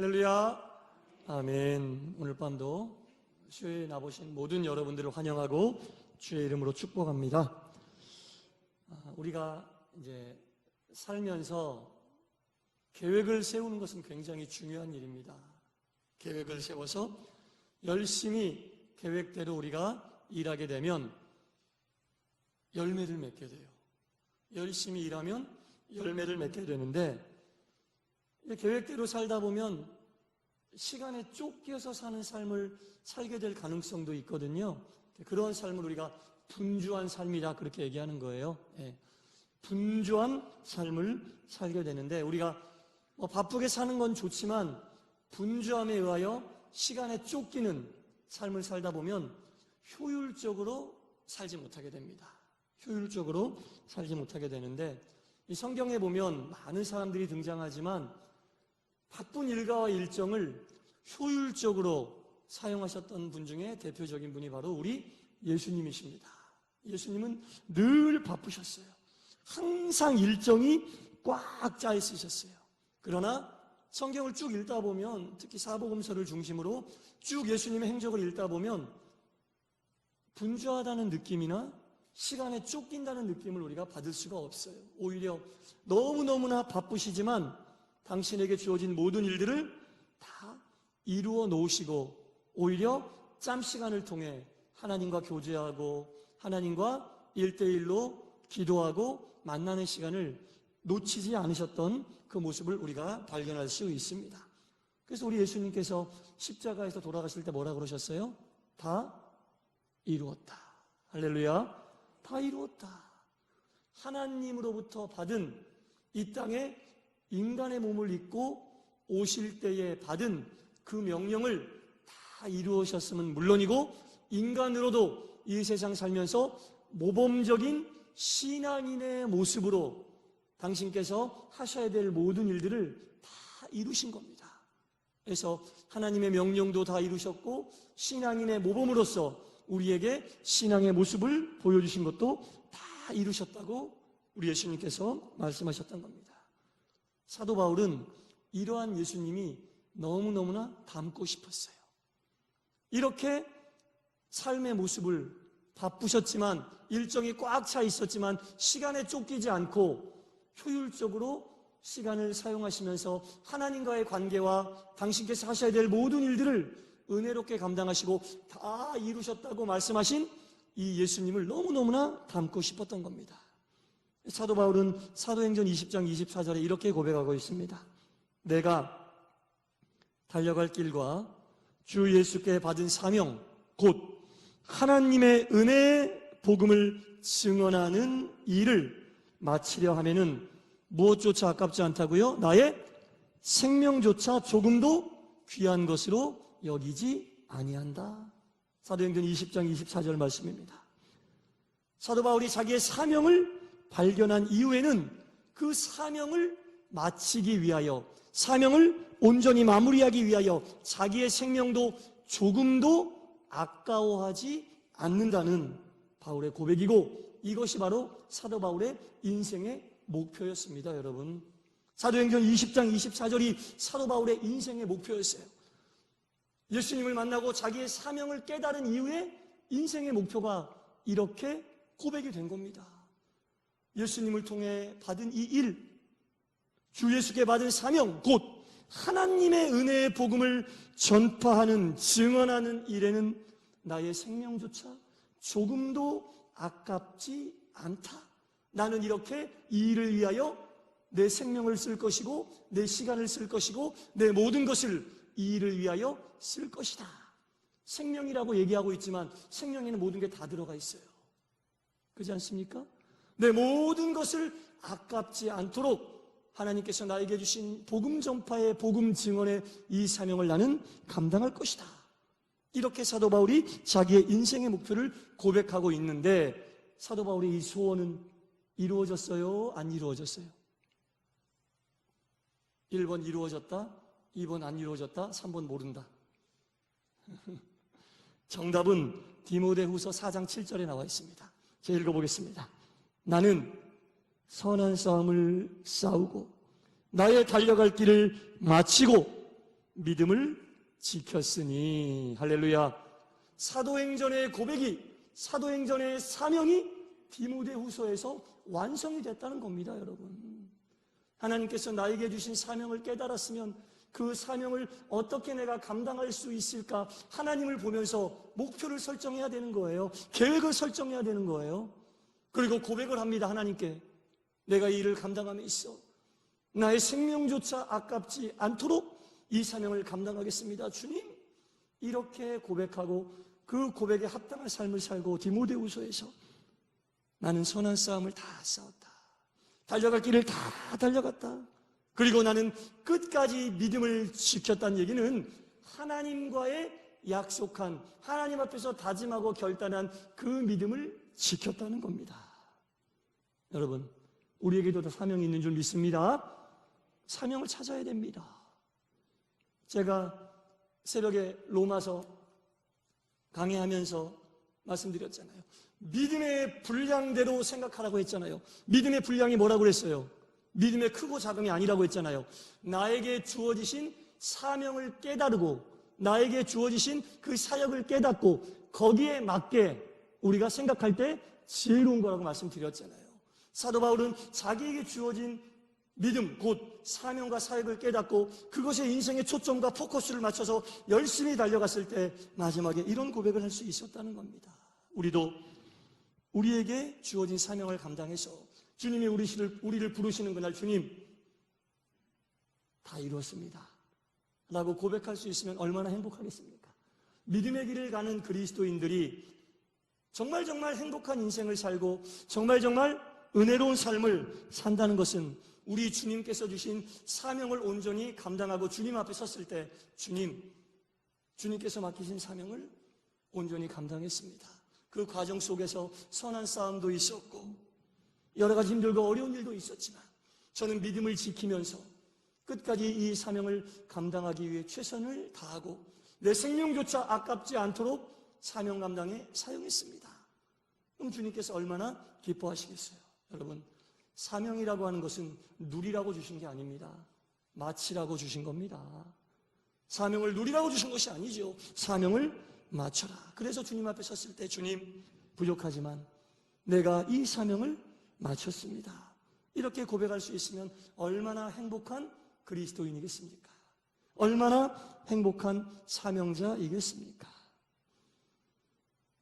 할렐루야. 아멘. 오늘 밤도 수요일에 나보신 모든 여러분들을 환영하고 주의 이름으로 축복합니다. 우리가 이제 살면서 계획을 세우는 것은 굉장히 중요한 일입니다. 계획을 세워서 열심히 계획대로 우리가 일하게 되면 열매를 맺게 돼요. 열심히 일하면 열매를 맺게 되는데, 계획대로 살다 보면 시간에 쫓겨서 사는 삶을 살게 될 가능성도 있거든요. 그런 삶을 우리가 분주한 삶이다, 그렇게 얘기하는 거예요. 분주한 삶을 살게 되는데, 우리가 바쁘게 사는 건 좋지만 분주함에 의하여 시간에 쫓기는 삶을 살다 보면 효율적으로 살지 못하게 됩니다. 효율적으로 살지 못하게 되는데, 이 성경에 보면 많은 사람들이 등장하지만 바쁜 일과와 일정을 효율적으로 사용하셨던 분 중에 대표적인 분이 바로 우리 예수님이십니다. 예수님은 늘 바쁘셨어요. 항상 일정이 꽉 짜 있으셨어요. 그러나 성경을 쭉 읽다 보면, 특히 사복음서를 중심으로 쭉 예수님의 행적을 읽다 보면 분주하다는 느낌이나 시간에 쫓긴다는 느낌을 우리가 받을 수가 없어요. 오히려 너무너무나 바쁘시지만 당신에게 주어진 모든 일들을 다 이루어 놓으시고, 오히려 짬 시간을 통해 하나님과 교제하고 하나님과 1대1로 기도하고 만나는 시간을 놓치지 않으셨던 그 모습을 우리가 발견할 수 있습니다. 그래서 우리 예수님께서 십자가에서 돌아가실 때 뭐라 그러셨어요? 다 이루었다. 할렐루야. 다 이루었다. 하나님으로부터 받은 이 땅에 인간의 몸을 입고 오실 때에 받은 그 명령을 다 이루으셨으면 물론이고, 인간으로도 이 세상 살면서 모범적인 신앙인의 모습으로 당신께서 하셔야 될 모든 일들을 다 이루신 겁니다. 그래서 하나님의 명령도 다 이루셨고, 신앙인의 모범으로서 우리에게 신앙의 모습을 보여주신 것도 다 이루셨다고 우리 예수님께서 말씀하셨던 겁니다. 사도 바울은 이러한 예수님이 너무너무나 닮고 싶었어요. 이렇게 삶의 모습을, 바쁘셨지만 일정이 꽉 차 있었지만 시간에 쫓기지 않고 효율적으로 시간을 사용하시면서 하나님과의 관계와 당신께서 하셔야 될 모든 일들을 은혜롭게 감당하시고 다 이루셨다고 말씀하신 이 예수님을 너무너무나 닮고 싶었던 겁니다. 사도 바울은 사도행전 20장 24절에 이렇게 고백하고 있습니다. 내가 달려갈 길과 주 예수께 받은 사명, 곧 하나님의 은혜의 복음을 증언하는 일을 마치려 하면은 무엇조차 아깝지 않다고요? 나의 생명조차 조금도 귀한 것으로 여기지 아니한다. 사도행전 20장 24절 말씀입니다. 사도 바울이 자기의 사명을 발견한 이후에는 그 사명을 마치기 위하여, 사명을 온전히 마무리하기 위하여 자기의 생명도 조금도 아까워하지 않는다는 바울의 고백이고, 이것이 바로 사도 바울의 인생의 목표였습니다. 여러분, 사도행전 20장 24절이 사도 바울의 인생의 목표였어요. 예수님을 만나고 자기의 사명을 깨달은 이후에 인생의 목표가 이렇게 고백이 된 겁니다. 예수님을 통해 받은 이 일, 주 예수께 받은 사명, 곧 하나님의 은혜의 복음을 전파하는, 증언하는 일에는 나의 생명조차 조금도 아깝지 않다. 나는 이렇게 이 일을 위하여 내 생명을 쓸 것이고, 내 시간을 쓸 것이고, 내 모든 것을 이 일을 위하여 쓸 것이다. 생명이라고 얘기하고 있지만 생명에는 모든 게 다 들어가 있어요. 그렇지 않습니까? 내 모든 것을 아깝지 않도록 하나님께서 나에게 주신 복음 전파의, 복음 증언의 이 사명을 나는 감당할 것이다. 이렇게 사도 바울이 자기의 인생의 목표를 고백하고 있는데, 사도 바울의 이 소원은 이루어졌어요? 안 이루어졌어요? 1번 이루어졌다, 2번 안 이루어졌다, 3번 모른다. 정답은 디모데후서 4장 7절에 나와 있습니다. 제가 읽어보겠습니다. 나는 선한 싸움을 싸우고 나의 달려갈 길을 마치고 믿음을 지켰으니. 할렐루야. 사도행전의 고백이, 사도행전의 사명이 디모데후서에서 완성이 됐다는 겁니다, 여러분. 하나님께서 나에게 주신 사명을 깨달았으면 그 사명을 어떻게 내가 감당할 수 있을까? 하나님을 보면서 목표를 설정해야 되는 거예요. 계획을 설정해야 되는 거예요. 그리고 고백을 합니다, 하나님께. 내가 이 일을 감당함에 있어 나의 생명조차 아깝지 않도록 이 사명을 감당하겠습니다, 주님. 이렇게 고백하고 그 고백에 합당한 삶을 살고 디모데후서에서 나는 선한 싸움을 다 싸웠다. 달려갈 길을 다 달려갔다. 그리고 나는 끝까지 믿음을 지켰다는 얘기는 하나님과의 약속한, 하나님 앞에서 다짐하고 결단한 그 믿음을 지켰다는 겁니다. 여러분, 우리에게도 다 사명이 있는 줄 믿습니다. 사명을 찾아야 됩니다. 제가 새벽에 로마서 강해하면서 말씀드렸잖아요. 믿음의 분량대로 생각하라고 했잖아요. 믿음의 분량이 뭐라고 그랬어요? 믿음의 크고 작음이 아니라고 했잖아요. 나에게 주어지신 사명을 깨달고 나에게 주어지신 그 사역을 깨닫고 거기에 맞게 우리가 생각할 때 지혜로운 거라고 말씀드렸잖아요. 사도 바울은 자기에게 주어진 믿음, 곧 사명과 사역을 깨닫고 그것에 인생의 초점과 포커스를 맞춰서 열심히 달려갔을 때 마지막에 이런 고백을 할 수 있었다는 겁니다. 우리도 우리에게 주어진 사명을 감당해서 주님이 우리를 부르시는 그날, 주님 다 이루었습니다 라고 고백할 수 있으면 얼마나 행복하겠습니까? 믿음의 길을 가는 그리스도인들이 정말 행복한 인생을 살고 정말 은혜로운 삶을 산다는 것은 우리 주님께서 주신 사명을 온전히 감당하고 주님 앞에 섰을 때 주님께서 맡기신 사명을 온전히 감당했습니다. 그 과정 속에서 선한 싸움도 있었고 여러 가지 힘들고 어려운 일도 있었지만 저는 믿음을 지키면서 끝까지 이 사명을 감당하기 위해 최선을 다하고 내 생명조차 아깝지 않도록 사명 감당에 사용했습니다. 그럼 주님께서 얼마나 기뻐하시겠어요? 여러분, 사명이라고 하는 것은 누리라고 주신 게 아닙니다. 마치라고 주신 겁니다. 사명을 누리라고 주신 것이 아니죠. 사명을 마쳐라. 그래서 주님 앞에 섰을 때 주님, 부족하지만 내가 이 사명을 마쳤습니다. 이렇게 고백할 수 있으면 얼마나 행복한 그리스도인이겠습니까? 얼마나 행복한 사명자이겠습니까?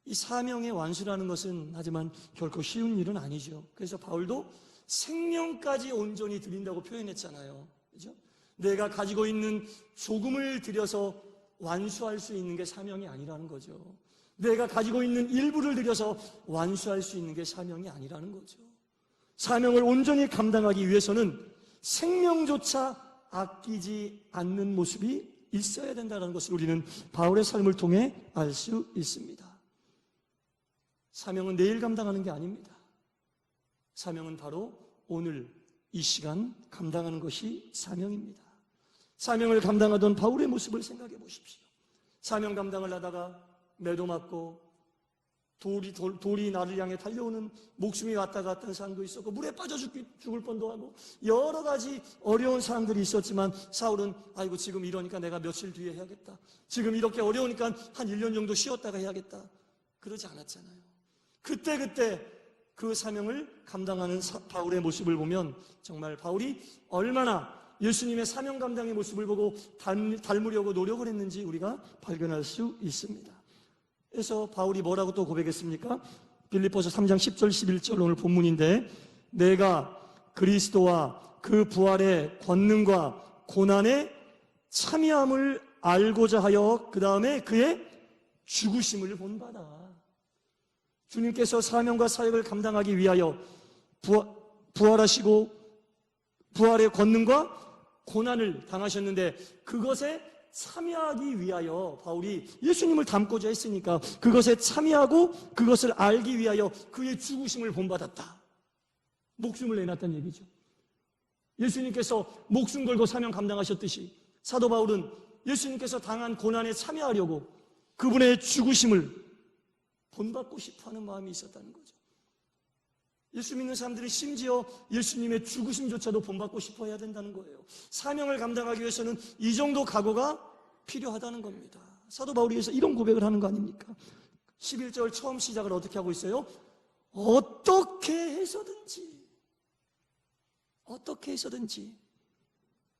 이 사명의 완수라는 것은 하지만 결코 쉬운 일은 아니죠. 그래서 바울도 생명까지 온전히 드린다고 표현했잖아요. 그죠? 내가 가지고 있는 조금을 들여서 완수할 수 있는 게 사명이 아니라는 거죠. 내가 가지고 있는 일부를 들여서 완수할 수 있는 게 사명이 아니라는 거죠. 사명을 온전히 감당하기 위해서는 생명조차 아끼지 않는 모습이 있어야 된다는 것을 우리는 바울의 삶을 통해 알 수 있습니다. 사명은 내일 감당하는 게 아닙니다. 사명은 바로 오늘 이 시간 감당하는 것이 사명입니다. 사명을 감당하던 바울의 모습을 생각해 보십시오. 사명 감당을 하다가 매도 맞고 돌이 나를 향해 달려오는 목숨이 왔다 갔다 하는 상황도 있었고 물에 빠져 죽을 뻔도 하고 여러 가지 어려운 상황들이 있었지만 사울은 아이고 지금 이러니까 내가 며칠 뒤에 해야겠다. 지금 이렇게 어려우니까 한 1년 정도 쉬었다가 해야겠다. 그러지 않았잖아요. 그때 그 사명을 감당하는 바울의 모습을 보면 정말 바울이 얼마나 예수님의 사명 감당의 모습을 보고 닮으려고 노력을 했는지 우리가 발견할 수 있습니다. 그래서 바울이 뭐라고 또 고백했습니까? 빌립보서 3장 10절 11절 오늘 본문인데 내가 그리스도와 그 부활의 권능과 고난의 참여함을 알고자 하여 그 다음에 그의 죽으심을 본받아. 주님께서 사명과 사역을 감당하기 위하여 부활하시고 부활의 권능과 고난을 당하셨는데 그것에 참여하기 위하여 바울이 예수님을 닮고자 했으니까 그것에 참여하고 그것을 알기 위하여 그의 죽으심을 본받았다. 목숨을 내놨다는 얘기죠. 예수님께서 목숨 걸고 사명 감당하셨듯이 사도 바울은 예수님께서 당한 고난에 참여하려고 그분의 죽으심을 본받고 싶어하는 마음이 있었다는 거죠. 예수 믿는 사람들이 심지어 예수님의 죽으심조차도 본받고 싶어 해야 된다는 거예요. 사명을 감당하기 위해서는 이 정도 각오가 필요하다는 겁니다. 사도 바울이 그래서 이런 고백을 하는 거 아닙니까? 11절 처음 시작을 어떻게 하고 있어요? 어떻게 해서든지.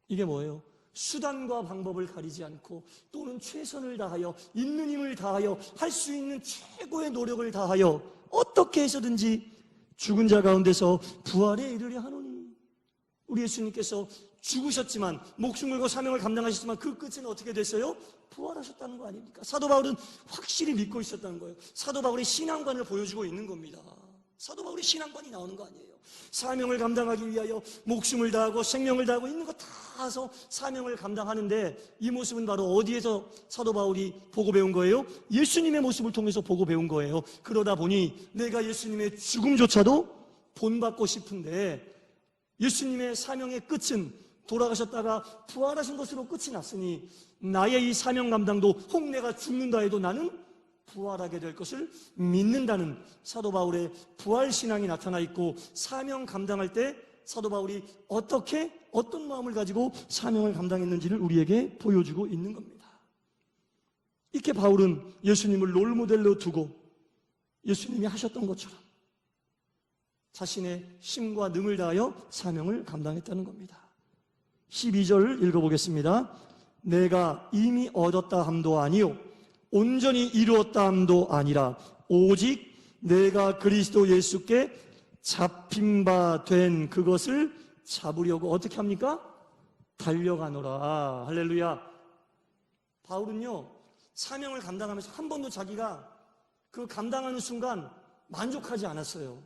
이게 뭐예요? 수단과 방법을 가리지 않고 또는 최선을 다하여 있는 힘을 다하여 할 수 있는 최고의 노력을 다하여 어떻게 해서든지 죽은 자 가운데서 부활에 이르려 하노니. 우리 예수님께서 죽으셨지만 목숨 걸고 사명을 감당하셨지만 그 끝은 어떻게 됐어요? 부활하셨다는 거 아닙니까? 사도 바울은 확실히 믿고 있었다는 거예요. 사도 바울의 신앙관을 보여주고 있는 겁니다. 사도 바울의 신앙관이 나오는 거 아니에요. 사명을 감당하기 위하여 목숨을 다하고 생명을 다하고 있는 거 다 해서 사명을 감당하는데 이 모습은 바로 어디에서 사도 바울이 보고 배운 거예요? 예수님의 모습을 통해서 보고 배운 거예요. 그러다 보니 내가 예수님의 죽음조차도 본받고 싶은데 예수님의 사명의 끝은 돌아가셨다가 부활하신 것으로 끝이 났으니 나의 이 사명 감당도 혹 내가 죽는다 해도 나는 부활하게 될 것을 믿는다는 사도 바울의 부활신앙이 나타나 있고, 사명 감당할 때 사도 바울이 어떤 마음을 가지고 사명을 감당했는지를 우리에게 보여주고 있는 겁니다. 이렇게 바울은 예수님을 롤모델로 두고 예수님이 하셨던 것처럼 자신의 힘과 능을 다하여 사명을 감당했다는 겁니다. 12절 읽어보겠습니다. 내가 이미 얻었다 함도 아니요 온전히 이루었다 함도 아니라 오직 내가 그리스도 예수께 잡힌 바 된 그것을 잡으려고 어떻게 합니까? 달려가노라. 할렐루야. 바울은요, 사명을 감당하면서 한 번도 자기가 그 감당하는 순간 만족하지 않았어요.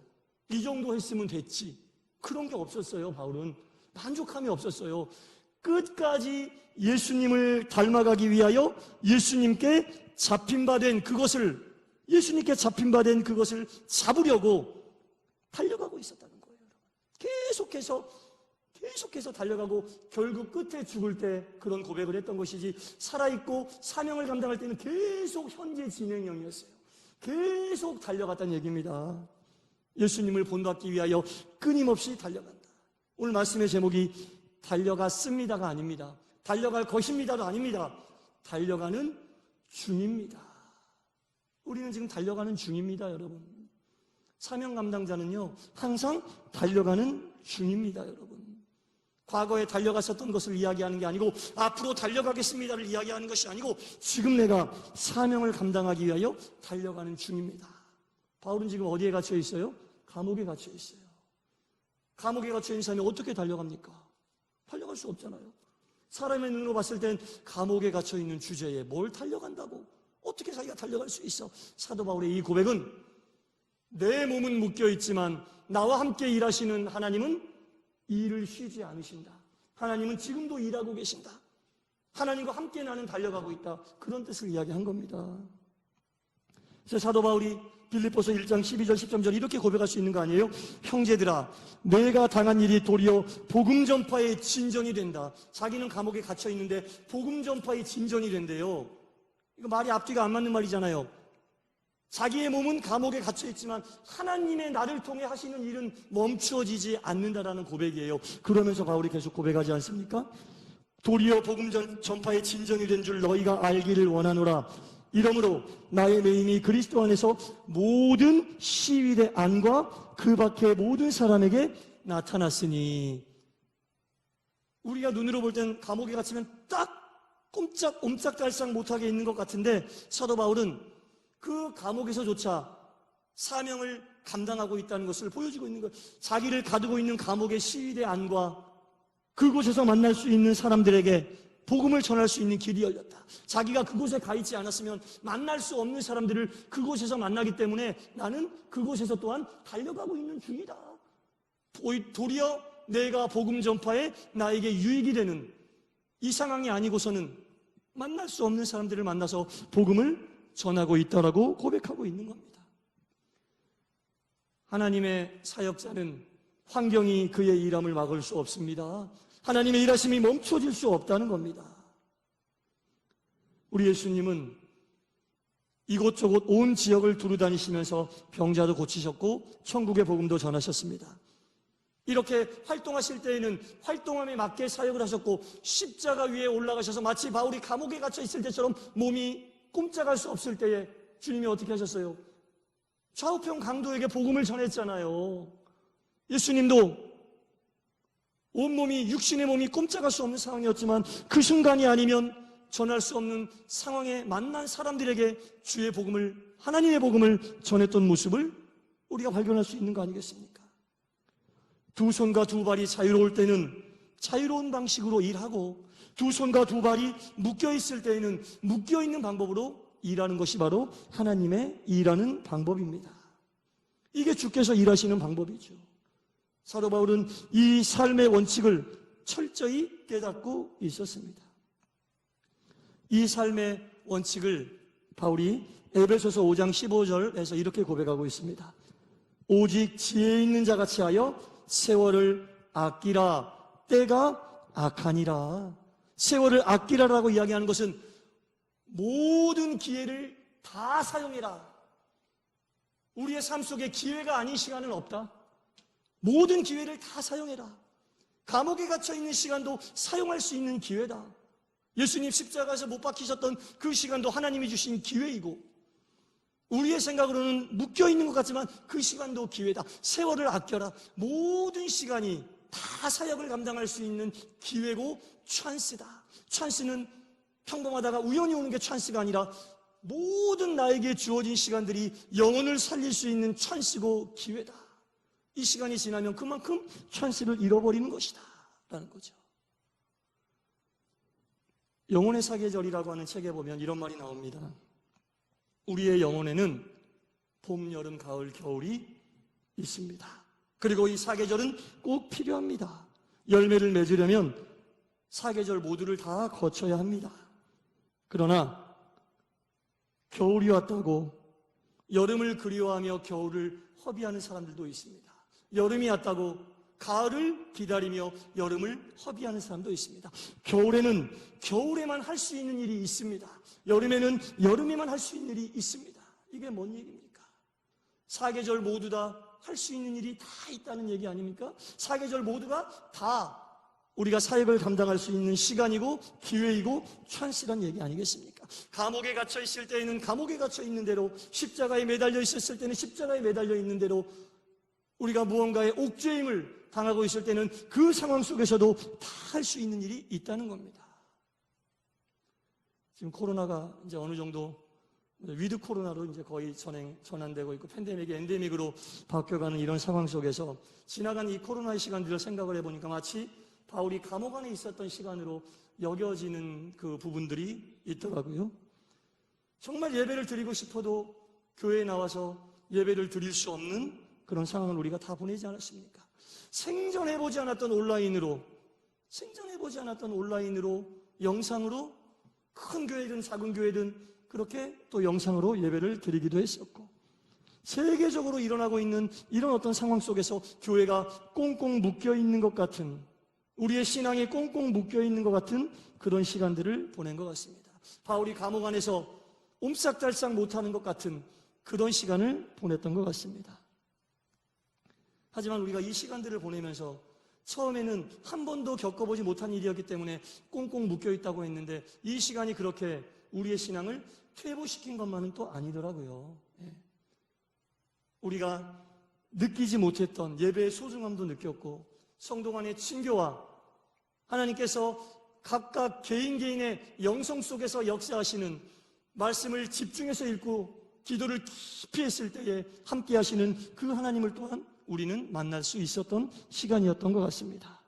이 정도 했으면 됐지. 그런 게 없었어요. 바울은 만족함이 없었어요. 끝까지 예수님을 닮아가기 위하여 예수님께 잡힌 바 된 그것을, 예수님께 잡힌 바 된 그것을 잡으려고 달려가고 있었다는 거예요. 계속해서 달려가고 결국 끝에 죽을 때 그런 고백을 했던 것이지, 살아있고 사명을 감당할 때는 계속 현재 진행형이었어요. 계속 달려갔다는 얘기입니다. 예수님을 본받기 위하여 끊임없이 달려간다. 오늘 말씀의 제목이 달려갔습니다가 아닙니다. 달려갈 것입니다도 아닙니다. 달려가는 중입니다. 우리는 지금 달려가는 중입니다, 여러분. 사명 감당자는요, 항상 달려가는 중입니다, 여러분. 과거에 달려갔었던 것을 이야기하는 게 아니고 앞으로 달려가겠습니다를 이야기하는 것이 아니고 지금 내가 사명을 감당하기 위하여 달려가는 중입니다. 바울은 지금 어디에 갇혀 있어요? 감옥에 갇혀 있어요. 감옥에 갇혀 있는 사람이 어떻게 달려갑니까? 달려갈 수 없잖아요. 사람의 눈으로 봤을 땐 감옥에 갇혀 있는 주제에 뭘 달려간다고? 어떻게 자기가 달려갈 수 있어? 사도 바울의 이 고백은 내 몸은 묶여 있지만 나와 함께 일하시는 하나님은 일을 쉬지 않으신다. 하나님은 지금도 일하고 계신다. 하나님과 함께 나는 달려가고 있다. 그런 뜻을 이야기한 겁니다. 그래서 사도 바울이 빌립보서 1장 12절 13절 이렇게 고백할 수 있는 거 아니에요? 형제들아, 내가 당한 일이 도리어 복음 전파의 진전이 된다. 자기는 감옥에 갇혀 있는데 복음 전파의 진전이 된대요. 이거 말이 앞뒤가 안 맞는 말이잖아요. 자기의 몸은 감옥에 갇혀 있지만 하나님의 나를 통해 하시는 일은 멈추어지지 않는다라는 고백이에요. 그러면서 바울이 계속 고백하지 않습니까? 도리어 복음 전파의 진전이 된 줄 너희가 알기를 원하노라. 이러므로 나의 매임이 그리스도 안에서 모든 시위대 안과 그 밖의 모든 사람에게 나타났으니. 우리가 눈으로 볼 땐 감옥에 갇히면 딱 옴짝달싹 못하게 있는 것 같은데 사도 바울은 그 감옥에서조차 사명을 감당하고 있다는 것을 보여주고 있는 거예요. 자기를 가두고 있는 감옥의 시위대 안과 그곳에서 만날 수 있는 사람들에게 복음을 전할 수 있는 길이 열렸다. 자기가 그곳에 가 있지 않았으면 만날 수 없는 사람들을 그곳에서 만나기 때문에 나는 그곳에서 또한 달려가고 있는 중이다. 도리어 내가 복음 전파에 나에게 유익이 되는 이 상황이 아니고서는 만날 수 없는 사람들을 만나서 복음을 전하고 있다라고 고백하고 있는 겁니다. 하나님의 사역자는 환경이 그의 일함을 막을 수 없습니다. 하나님의 일하심이 멈춰질 수 없다는 겁니다. 우리 예수님은 이곳저곳 온 지역을 두루다니시면서 병자도 고치셨고 천국의 복음도 전하셨습니다. 이렇게 활동하실 때에는 활동함에 맞게 사역을 하셨고 십자가 위에 올라가셔서 마치 바울이 감옥에 갇혀 있을 때처럼 몸이 꼼짝할 수 없을 때에 주님이 어떻게 하셨어요? 좌우평 강도에게 복음을 전했잖아요. 예수님도 온몸이, 육신의 몸이 꼼짝할 수 없는 상황이었지만 그 순간이 아니면 전할 수 없는 상황에 만난 사람들에게 주의 복음을, 하나님의 복음을 전했던 모습을 우리가 발견할 수 있는 거 아니겠습니까? 두 손과 두 발이 자유로울 때는 자유로운 방식으로 일하고, 두 손과 두 발이 묶여있을 때에는 묶여있는 방법으로 일하는 것이 바로 하나님의 일하는 방법입니다. 이게 주께서 일하시는 방법이죠. 사도 바울은 이 삶의 원칙을 철저히 깨닫고 있었습니다. 이 삶의 원칙을 바울이 에베소서 5장 15절에서 이렇게 고백하고 있습니다. 오직 지혜 있는 자같이 하여 세월을 아끼라. 때가 악하니라. 세월을 아끼라라고 이야기하는 것은 모든 기회를 다 사용해라. 우리의 삶 속에 기회가 아닌 시간은 없다. 모든 기회를 다 사용해라. 감옥에 갇혀 있는 시간도 사용할 수 있는 기회다. 예수님 십자가에서 못 박히셨던 그 시간도 하나님이 주신 기회이고, 우리의 생각으로는 묶여있는 것 같지만 그 시간도 기회다. 세월을 아껴라. 모든 시간이 다 사역을 감당할 수 있는 기회고 찬스다. 찬스는 평범하다가 우연히 오는 게 찬스가 아니라 모든 나에게 주어진 시간들이 영혼을 살릴 수 있는 찬스고 기회다. 이 시간이 지나면 그만큼 찬스를 잃어버리는 것이다 라는 거죠. 영혼의 사계절이라고 하는 책에 보면 이런 말이 나옵니다. 우리의 영혼에는 봄, 여름, 가을, 겨울이 있습니다. 그리고 이 사계절은 꼭 필요합니다. 열매를 맺으려면 사계절 모두를 다 거쳐야 합니다. 그러나 겨울이 왔다고 여름을 그리워하며 겨울을 허비하는 사람들도 있습니다. 여름이 왔다고 가을을 기다리며 여름을 허비하는 사람도 있습니다. 겨울에는 겨울에만 할 수 있는 일이 있습니다. 여름에는 여름에만 할 수 있는 일이 있습니다. 이게 뭔 얘기입니까? 사계절 모두 다 할 수 있는 일이 다 있다는 얘기 아닙니까? 사계절 모두가 다 우리가 사역을 감당할 수 있는 시간이고 기회이고 찬스란 얘기 아니겠습니까? 감옥에 갇혀 있을 때에는 감옥에 갇혀 있는 대로, 십자가에 매달려 있었을 때는 십자가에 매달려 있는 대로, 우리가 무언가의 옥죄임을 당하고 있을 때는 그 상황 속에서도 다 할 수 있는 일이 있다는 겁니다. 지금 코로나가 이제 어느 정도 위드 코로나로 이제 거의 전환되고 있고 팬데믹이 엔데믹으로 바뀌어가는 이런 상황 속에서 지나간 이 코로나의 시간들을 생각을 해보니까 마치 바울이 감옥 안에 있었던 시간으로 여겨지는 그 부분들이 있더라고요. 정말 예배를 드리고 싶어도 교회에 나와서 예배를 드릴 수 없는 그런 상황을 우리가 다 보내지 않았습니까? 생전해보지 않았던 온라인으로 영상으로 큰 교회든 작은 교회든 그렇게 또 영상으로 예배를 드리기도 했었고, 세계적으로 일어나고 있는 이런 어떤 상황 속에서 교회가 꽁꽁 묶여있는 것 같은, 우리의 신앙이 꽁꽁 묶여있는 것 같은 그런 시간들을 보낸 것 같습니다. 바울이 감옥 안에서 옴싹달싹 못하는 것 같은 그런 시간을 보냈던 것 같습니다. 하지만 우리가 이 시간들을 보내면서 처음에는 한 번도 겪어보지 못한 일이었기 때문에 꽁꽁 묶여있다고 했는데, 이 시간이 그렇게 우리의 신앙을 퇴보시킨 것만은 또 아니더라고요. 우리가 느끼지 못했던 예배의 소중함도 느꼈고, 성도 간의 친교와 하나님께서 각각 개인의 영성 속에서 역사하시는 말씀을 집중해서 읽고 기도를 깊이 했을 때에 함께 하시는 그 하나님을 또한 우리는 만날 수 있었던 시간이었던 것 같습니다.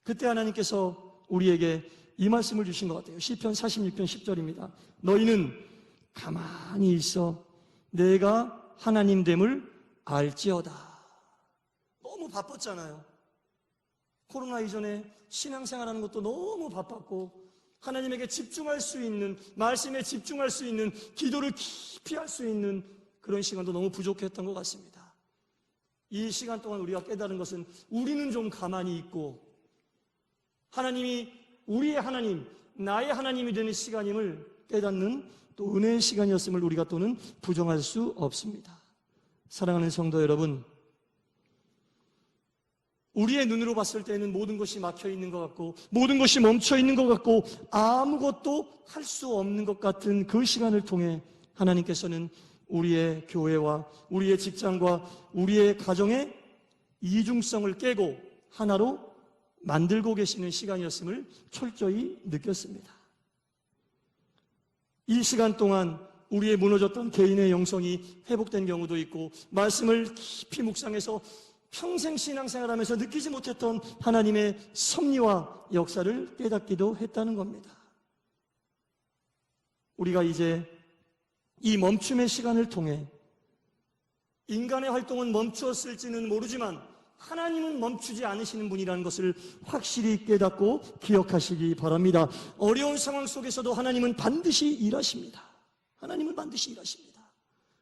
그때 하나님께서 우리에게 이 말씀을 주신 것 같아요. 시편 46편 10절입니다. 너희는 가만히 있어 내가 하나님됨을 알지어다. 너무 바빴잖아요. 코로나 이전에 신앙생활하는 것도 너무 바빴고, 하나님에게 집중할 수 있는, 말씀에 집중할 수 있는, 기도를 깊이 할 수 있는 그런 시간도 너무 부족했던 것 같습니다. 이 시간 동안 우리가 깨달은 것은 우리는 좀 가만히 있고 하나님이 우리의 하나님, 나의 하나님이 되는 시간임을 깨닫는 또 은혜의 시간이었음을 우리가 또는 부정할 수 없습니다. 사랑하는 성도 여러분, 우리의 눈으로 봤을 때는 모든 것이 막혀 있는 것 같고 모든 것이 멈춰 있는 것 같고 아무것도 할 수 없는 것 같은 그 시간을 통해 하나님께서는 우리의 교회와 우리의 직장과 우리의 가정의 이중성을 깨고 하나로 만들고 계시는 시간이었음을 철저히 느꼈습니다. 이 시간 동안 우리의 무너졌던 개인의 영성이 회복된 경우도 있고 말씀을 깊이 묵상해서 평생 신앙생활하면서 느끼지 못했던 하나님의 섭리와 역사를 깨닫기도 했다는 겁니다. 우리가 이제 이 멈춤의 시간을 통해 인간의 활동은 멈추었을지는 모르지만 하나님은 멈추지 않으시는 분이라는 것을 확실히 깨닫고 기억하시기 바랍니다. 어려운 상황 속에서도 하나님은 반드시 일하십니다. 하나님은 반드시 일하십니다.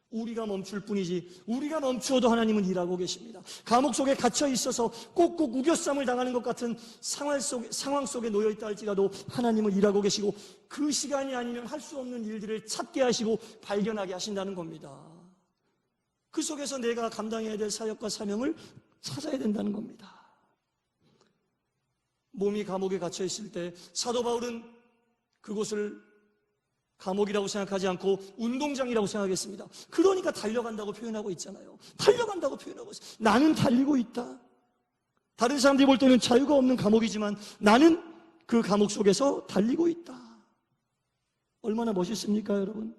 우리가 멈출 뿐이지 우리가 멈추어도 하나님은 일하고 계십니다. 감옥 속에 갇혀 있어서 꼭꼭 우겨쌈을 당하는 것 같은 상황 속에 놓여 있다 할지라도 하나님은 일하고 계시고 그 시간이 아니면 할 수 없는 일들을 찾게 하시고 발견하게 하신다는 겁니다. 그 속에서 내가 감당해야 될 사역과 사명을 찾아야 된다는 겁니다. 몸이 감옥에 갇혀 있을 때 사도 바울은 그곳을 감옥이라고 생각하지 않고 운동장이라고 생각했습니다. 그러니까 달려간다고 표현하고 있잖아요. 달려간다고 표현하고 있어요. 나는 달리고 있다. 다른 사람들이 볼 때는 자유가 없는 감옥이지만 나는 그 감옥 속에서 달리고 있다. 얼마나 멋있습니까, 여러분?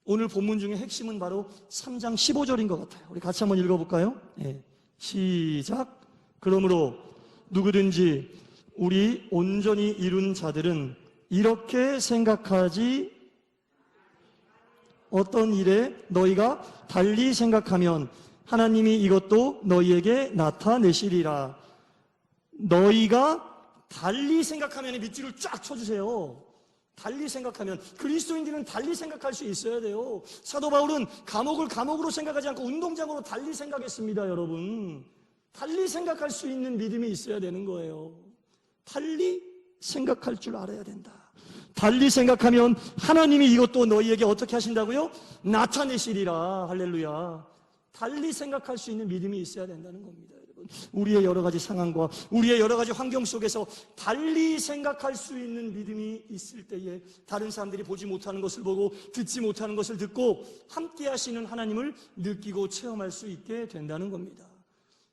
오늘 본문 중에 핵심은 바로 3장 15절인 것 같아요. 우리 같이 한번 읽어볼까요? 네. 시작. 그러므로 누구든지 우리 온전히 이룬 자들은 이렇게 생각하지 어떤 일에 너희가 달리 생각하면 하나님이 이것도 너희에게 나타내시리라. 너희가 달리 생각하면 밑줄을 쫙 쳐주세요. 달리 생각하면 그리스도인들은 달리 생각할 수 있어야 돼요. 사도 바울은 감옥을 감옥으로 생각하지 않고 운동장으로 달리 생각했습니다. 여러분, 달리 생각할 수 있는 믿음이 있어야 되는 거예요. 달리 생각할 줄 알아야 된다. 달리 생각하면 하나님이 이것도 너희에게 어떻게 하신다고요? 나타내시리라. 할렐루야. 달리 생각할 수 있는 믿음이 있어야 된다는 겁니다. 우리의 여러 가지 상황과 우리의 여러 가지 환경 속에서 달리 생각할 수 있는 믿음이 있을 때에 다른 사람들이 보지 못하는 것을 보고 듣지 못하는 것을 듣고 함께 하시는 하나님을 느끼고 체험할 수 있게 된다는 겁니다.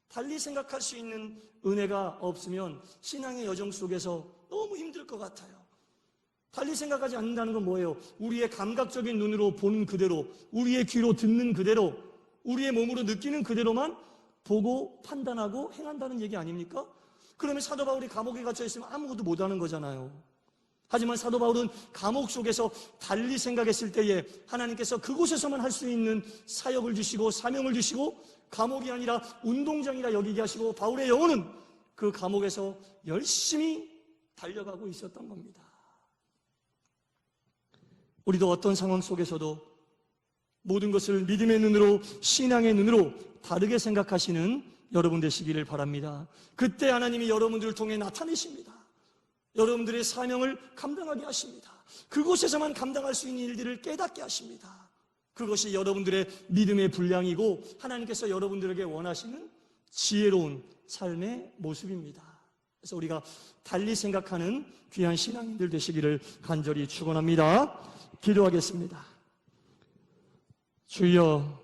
달리 생각할 수 있는 은혜가 없으면 신앙의 여정 속에서 너무 힘들 것 같아요. 달리 생각하지 않는다는 건 뭐예요? 우리의 감각적인 눈으로 보는 그대로, 우리의 귀로 듣는 그대로, 우리의 몸으로 느끼는 그대로만 보고 판단하고 행한다는 얘기 아닙니까? 그러면 사도 바울이 감옥에 갇혀 있으면 아무것도 못하는 거잖아요. 하지만 사도 바울은 감옥 속에서 달리 생각했을 때에 하나님께서 그곳에서만 할 수 있는 사역을 주시고 사명을 주시고 감옥이 아니라 운동장이라 여기게 하시고 바울의 영혼은 그 감옥에서 열심히 달려가고 있었던 겁니다. 우리도 어떤 상황 속에서도 모든 것을 믿음의 눈으로, 신앙의 눈으로 다르게 생각하시는 여러분 되시기를 바랍니다. 그때 하나님이 여러분들을 통해 나타내십니다. 여러분들의 사명을 감당하게 하십니다. 그곳에서만 감당할 수 있는 일들을 깨닫게 하십니다. 그것이 여러분들의 믿음의 분량이고 하나님께서 여러분들에게 원하시는 지혜로운 삶의 모습입니다. 그래서 우리가 달리 생각하는 귀한 신앙인들 되시기를 간절히 축원합니다. 기도하겠습니다. 주여,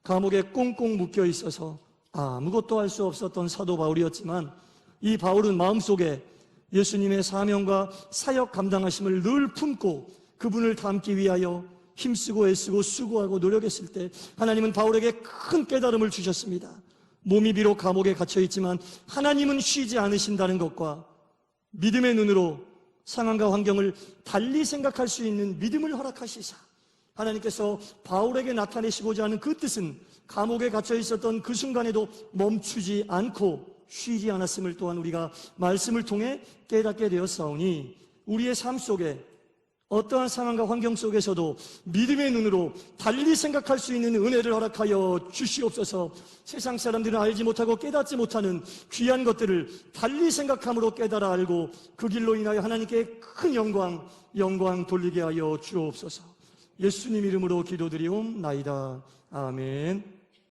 감옥에 꽁꽁 묶여 있어서 아무것도 할 수 없었던 사도 바울이었지만 이 바울은 마음속에 예수님의 사명과 사역 감당하심을 늘 품고 그분을 닮기 위하여 힘쓰고 애쓰고 수고하고 노력했을 때 하나님은 바울에게 큰 깨달음을 주셨습니다. 몸이 비록 감옥에 갇혀 있지만 하나님은 쉬지 않으신다는 것과 믿음의 눈으로 상황과 환경을 달리 생각할 수 있는 믿음을 허락하시사 하나님께서 바울에게 나타내시고자 하는 그 뜻은 감옥에 갇혀 있었던 그 순간에도 멈추지 않고 쉬지 않았음을 또한 우리가 말씀을 통해 깨닫게 되었사오니 우리의 삶 속에 어떠한 상황과 환경 속에서도 믿음의 눈으로 달리 생각할 수 있는 은혜를 허락하여 주시옵소서. 세상 사람들은 알지 못하고 깨닫지 못하는 귀한 것들을 달리 생각함으로 깨달아 알고 그 길로 인하여 하나님께 큰 영광 돌리게 하여 주옵소서. 예수님 이름으로 기도드리옵나이다. 아멘.